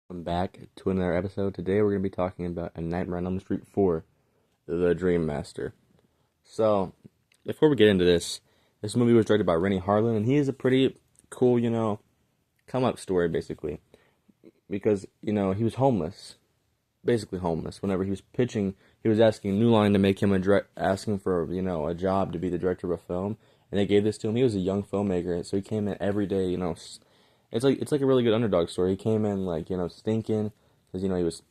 Welcome back to another episode. Today we're going to be talking about A Nightmare on Elm Street 4, The Dream Master. So, before we get into this movie was directed by Rennie Harlan, and he is a pretty cool, come-up story, basically. Because, he was homeless. Basically homeless. Whenever he was pitching, he was asking New Line to make him asking for, a job to be the director of a film. And they gave this to him. He was a young filmmaker, so he came in every day, it's like a really good underdog story. He came in stinking because he was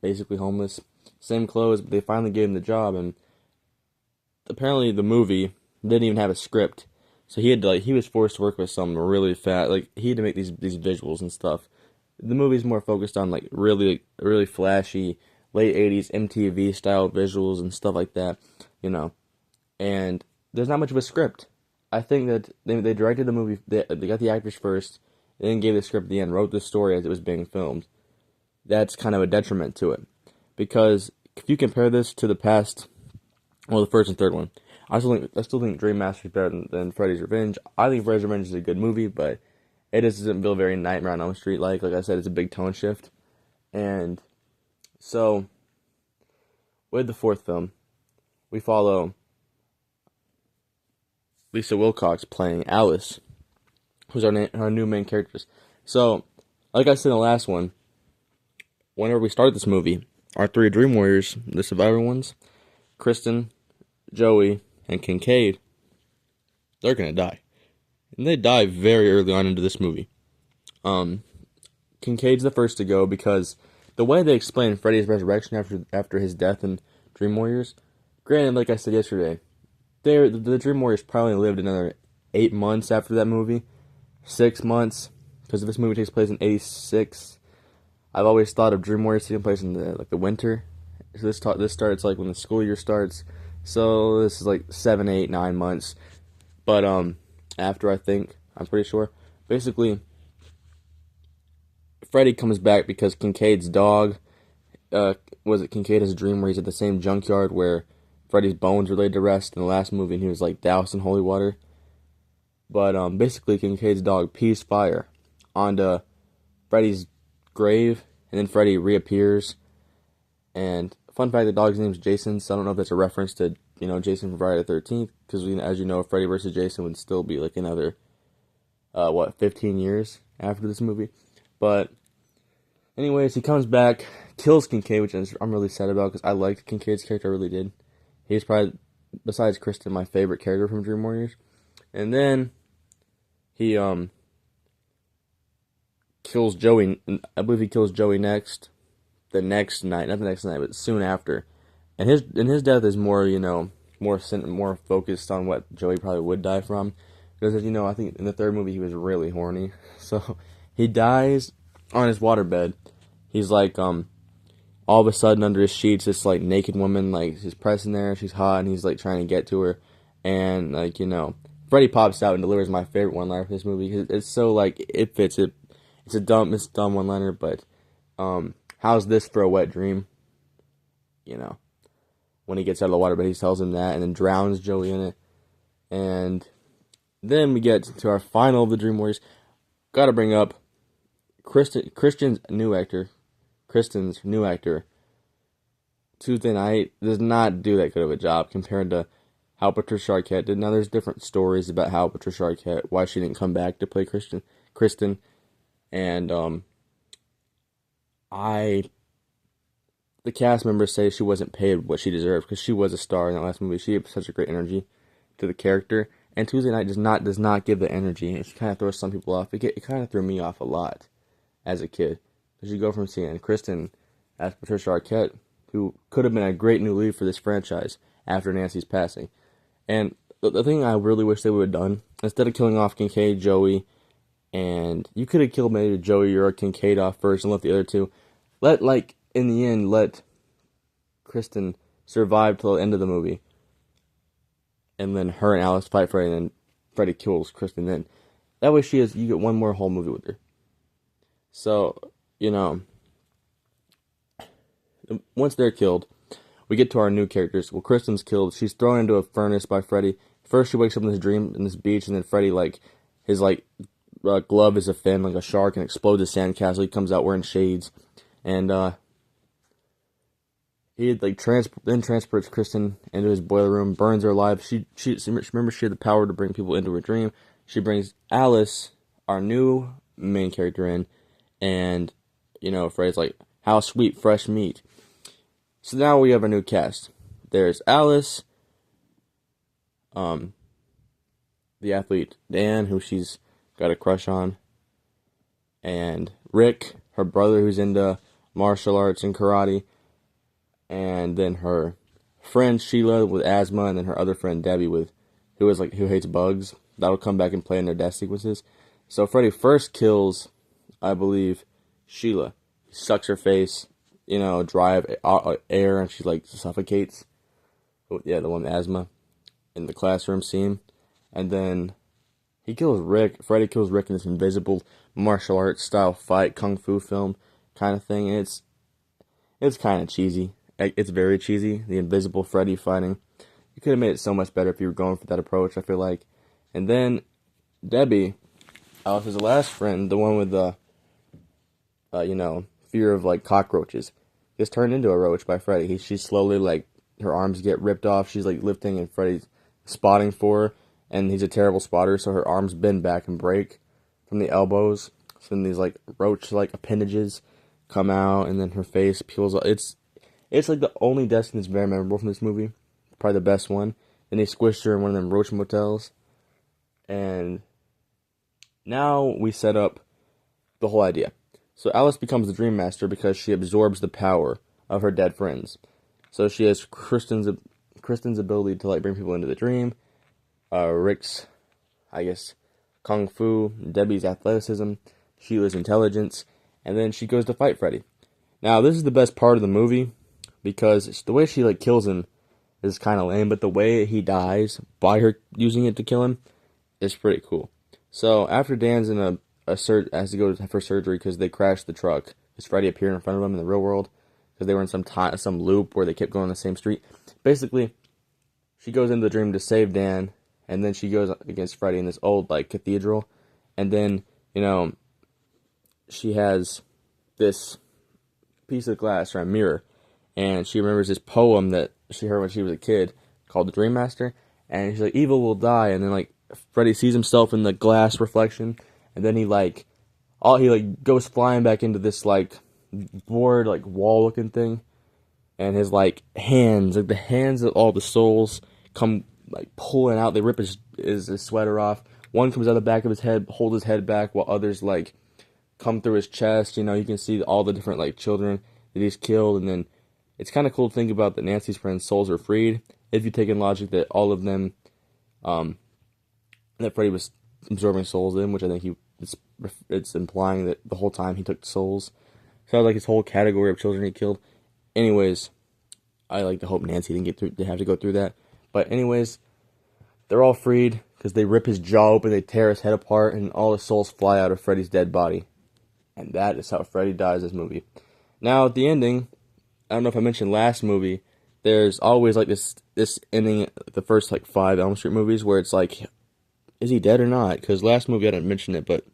basically homeless, same clothes, but they finally gave him the job. And apparently the movie didn't even have a script, so he was forced to work with some really fat, he had to make these visuals and stuff. The movie's more focused on really flashy late '80s MTV style visuals and stuff like that, and there's not much of a script. I think that they directed the movie. They got the actors first, and then gave the script at the end. Wrote the story as it was being filmed. That's kind of a detriment to it, because if you compare this to the past, well, the first and third one, I still think Dream Master is better than Freddy's Revenge. I think Freddy's Revenge is a good movie, but it doesn't feel very Nightmare on Elm Street like. Like I said, it's a big tone shift, and so with the fourth film, we follow Lisa Wilcox playing Alice, who's our new main characters. So, like I said in the last one, whenever we start this movie, our three Dream Warriors, the survivor ones, Kristen, Joey, and Kincaid, they're gonna die. And they die very early on into this movie. Kincaid's the first to go because the way they explain Freddy's resurrection after his death in Dream Warriors, granted, like I said yesterday, the Dream Warriors probably lived another 8 months after that movie, 6 months, because this movie takes place in '86. I've always thought of Dream Warriors taking place in the winter. So this starts when the school year starts. So this is 7, 8, 9 months. But after, I'm pretty sure. Basically, Freddy comes back because Kincaid's dog, Kincaid has a dream where he's at the same junkyard where Freddy's bones were laid to rest in the last movie, and he was doused in holy water. But basically, Kincaid's dog pees fire onto Freddy's grave, and then Freddy reappears. And fun fact, the dog's name is Jason, so I don't know if that's a reference to Jason from Friday the 13th, because as you know, Freddy vs. Jason would still be another 15 years after this movie. But anyways, he comes back, kills Kincaid, which I'm really sad about because I liked Kincaid's character, I really did. He's probably, besides Kristen, my favorite character from Dream Warriors. And then he kills Joey. I believe he kills Joey the next night, not the next night, but soon after. And his death is more more focused on what Joey probably would die from, because I think in the third movie he was really horny, so he dies on his waterbed. He's all of a sudden under his sheets, this naked woman she's pressing there, she's hot, and he's trying to get to her, and Freddy pops out and delivers my favorite one-liner for this movie. It's so it fits it. It's a dumb one-liner, but how's this for a wet dream? When he gets out of the water, but he tells him that, and then drowns Joey in it. And then we get to our final of the Dream Warriors. Gotta bring up Kristen's new actor, Tuesday Night, does not do that good of a job compared to how Patricia Arquette did. Now, there's different stories about how Patricia Arquette, why she didn't come back to play Kristen, and the cast members say she wasn't paid what she deserved because she was a star in that last movie. She gave such a great energy to the character, and Tuesday Night does not give the energy. It kind of throws some people off. It kind of threw me off a lot as a kid, because you go from seeing Kristen as Patricia Arquette, who could have been a great new lead for this franchise after Nancy's passing. And the thing I really wish they would have done, instead of killing off Kincaid, Joey, and you could have killed maybe Joey or Kincaid off first and left the other two. In the end, let Kristen survive till the end of the movie, and then her and Alice fight Freddy, and then Freddy kills Kristen. Then that way you get one more whole movie with her. So once they're killed, we get to our new characters. Well, Kristen's killed. She's thrown into a furnace by Freddy. First, she wakes up in this dream in this beach, and then Freddy his glove is a fin, like a shark, and explodes a sandcastle. He comes out wearing shades, and he like transports Kristen into his boiler room, burns her alive. She remember she had the power to bring people into her dream. She brings Alice, our new main character, in, and Freddy's like, "How sweet, fresh meat." So now we have a new cast. There's Alice, the athlete Dan, who she's got a crush on, and Rick, her brother, who's into martial arts and karate, and then her friend Sheila with asthma, and then her other friend Debbie who hates bugs. That'll come back and play in their death sequences. So Freddy first kills, I believe, Sheila. He sucks her face, dry air, and she like suffocates. Yeah, the one with asthma in the classroom scene. And then he kills Rick. Freddy kills Rick in this invisible martial arts style fight, kung fu film kind of thing. And it's kind of cheesy. It's very cheesy. The invisible Freddy fighting. You could have made it so much better if you were going for that approach, I feel like. And then Debbie, Alice's last friend, the one with the, fear of like cockroaches, gets turned into a roach by Freddy. She's slowly like, her arms get ripped off. She's like lifting, and Freddy's spotting for her. And he's a terrible spotter, so her arms bend back and break from the elbows. So then these like roach-like appendages come out, and then her face peels off. It's like the only death scene that's very memorable from this movie. Probably the best one. Then they squished her in one of them roach motels. And now we set up the whole idea. So Alice becomes the Dream Master because she absorbs the power of her dead friends. So she has Kristen's ability to like bring people into the dream. Rick's, I guess, kung fu, Debbie's athleticism, Sheila's intelligence, and then she goes to fight Freddy. Now, this is the best part of the movie, because the way she, like, kills him is kind of lame, but the way he dies by her using it to kill him is pretty cool. So, after Dan's in has to go for surgery because they crashed the truck, because Freddy appeared in front of them in the real world, because they were in some loop where they kept going on the same street. Basically, she goes into the dream to save Dan, and then she goes against Freddy in this old, like, cathedral. And then, she has this piece of glass or a mirror. And she remembers this poem that she heard when she was a kid called The Dream Master. And she's like, evil will die. And then, like, Freddy sees himself in the glass reflection. And then he goes flying back into this, like, board, like, wall-looking thing. And his, like, hands, like, the hands of all the souls come like pulling out. They rip his sweater off. One comes out the back of his head, hold his head back, while others like come through his chest. You can see all the different like children that he's killed. And then it's kind of cool to think about that Nancy's friends' souls are freed, if you take in logic that all of them, that Freddy was absorbing souls in, which I think it's implying that the whole time he took souls. So like his whole category of children he killed. Anyways, I like to hope Nancy didn't have to go through that. But anyways, they're all freed because they rip his jaw open, they tear his head apart, and all the souls fly out of Freddy's dead body. And that is how Freddy dies in this movie. Now, at the ending, I don't know if I mentioned last movie, there's always like this ending, the first like 5 Elm Street movies, where it's like, is he dead or not? Because last movie I didn't mention it, but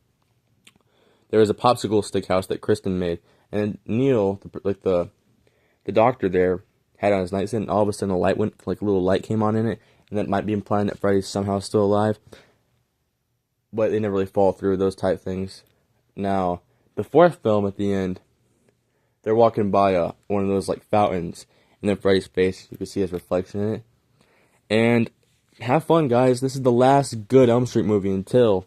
there was a popsicle stick house that Kristen made, and Neil, the doctor there, had on his nightstand, and all of a sudden a light went, like a little light came on in it, and that might be implying that Freddy's somehow still alive. But they never really fall through those type things. Now, the 4th film at the end, they're walking by one of those like fountains, and then Freddy's face, you can see his reflection in it. And have fun, guys. This is the last good Elm Street movie until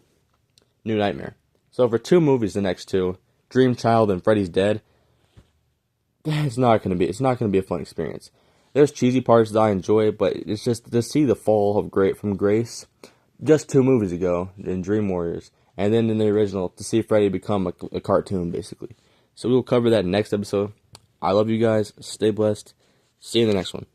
New Nightmare. So for 2 movies, the next 2, Dream Child and Freddy's Dead, it's not gonna be a fun experience. There's cheesy parts that I enjoy, but it's just to see the fall of from Grace just 2 movies ago in Dream Warriors, and then in the original to see Freddy become a cartoon basically. So we'll cover that next episode. I love you guys. Stay blessed. See you in the next one.